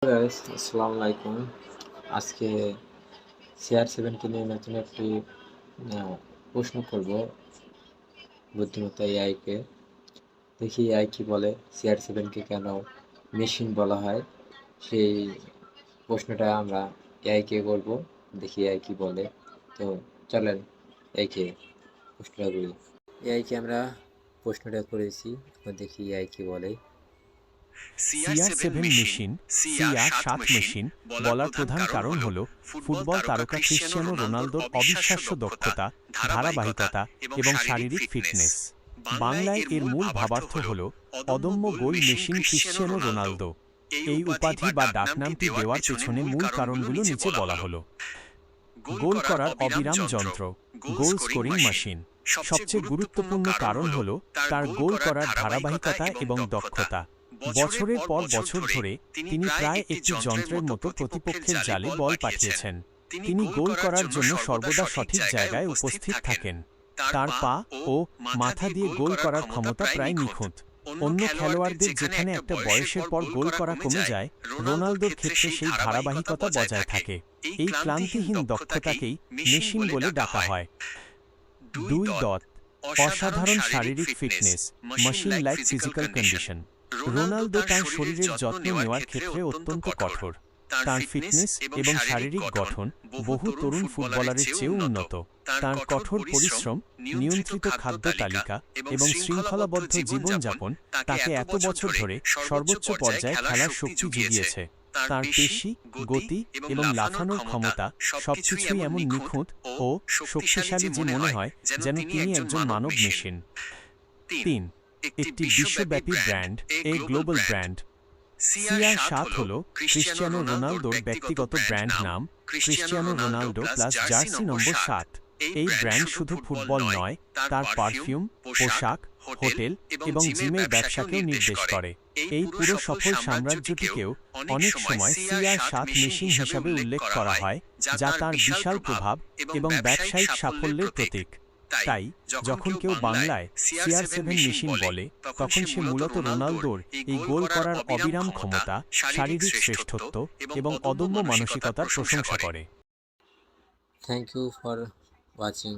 Guys আসসালামু আলাইকুম। আজকে CR7 কে নিয়ে নতুন একটি প্রশ্ন করব বুদ্ধিমত্তা এআই কে। দেখি এআই কি বলে, CR7 কে কেন মেশিন বলা হয়, সেই প্রশ্নটা আমরা এআই কে করব। দেখি এআই কি বলে। তো চলেন এআই কে প্রশ্নটা করি। এআই কে আমরা প্রশ্নটা করেছি, এখন দেখি এআই কি বলে। CR7 মেশিন CR7 মেশিন বলার প্রধান কারণ হল ফুটবল তারকা ক্রিশ্চিয়ানো রোনালদোর অবিশ্বাস্য দক্ষতা, ধারাবাহিকতা এবং শারীরিক ফিটনেস। বাংলায় এর মূল ভাবার্থ হল অদম্য গোল মেশিন ক্রিশ্চিয়ানো রোনালদো। এই উপাধি বা ডাকনামটি দেওয়ার পেছনে মূল কারণগুলো নিচে বলা হল। গোল করার অবিরাম যন্ত্র, গোল স্কোরিং মেশিন। সবচেয়ে গুরুত্বপূর্ণ কারণ হল তার গোল করার ধারাবাহিকতা এবং দক্ষতা। বছরের পর বছর ধরে তিনি প্রায় একটি যন্ত্রের মতো প্রতিপক্ষের জালে বল পাঠিয়েছেন। তিনি গোল করার জন্য সর্বদা সঠিক জায়গায় উপস্থিত থাকেন। তার পা ও মাথা দিয়ে গোল করার ক্ষমতা প্রায় নিখুঁত। অন্য খেলোয়াড়দের যেখানে একটা বয়সের পর গোল করা কমে যায়, রোনালদোর ক্ষেত্রে সেই ধারাবাহিকতা বজায় থাকে। এই ক্লান্তিহীন দক্ষতাকেই মেশিন বলে ডাকা হয়। 2. অসাধারণ শারীরিক fitness, machine like physical condition. Ronaldo তার শরীরের যত্ন নেওয়ার ক্ষেত্রে অত্যন্ত কঠোর। তার ফিটনেস এবং শারীরিক গঠন বহু তরুণ ফুটবলারের চেয়েও উন্নত। তার কঠোর পরিশ্রম, নিয়ন্ত্রিত খাদ্য তালিকা এবং শৃঙ্খলাবদ্ধ জীবনযাপন তাকে এত বছর ধরে সর্বোচ্চ পর্যায়ে খেলার শক্তি জুগিয়েছে। তার পেশি, গতি এবং লাফানোর ক্ষমতা সবকিছুই এমন নিখুঁত ও শক্তিশালী যে মনে হয় যেন তিনি একজন মানব মেশিন। 3. একটি বিশ্বব্যাপী ব্র্যান্ড, এ গ্লোবাল ব্র্যান্ড। CR7 হল ক্রিশ্চিয়ানো রোনালদোর ব্যক্তিগত ব্র্যান্ড নাম, ক্রিশ্চিয়ানো রোনালদো প্লাস জার্সি নম্বর 7। এই ব্র্যান্ড শুধু ফুটবল নয়, তার পারফিউম, পোশাক, হোটেল এবং জিমের ব্যবসাকেও নির্দেশ করে। এই পুরো সফল সাম্রাজ্যটিকেও অনেক সময় CR7 মেশিন হিসাবে উল্লেখ করা হয়, যা তার বিশাল প্রভাব এবং ব্যবসায়িক সাফল্যের প্রতীক। তাই যখন কেউ বাংলায় CR7 মেশিন বলে, তখন সে মূলত রোনালদোর এই গোল করার অবিরাম ক্ষমতা, শারীরিক শ্রেষ্ঠত্ব এবং অদম্য মানসিকতার প্রশংসা করে। Thank you for watching.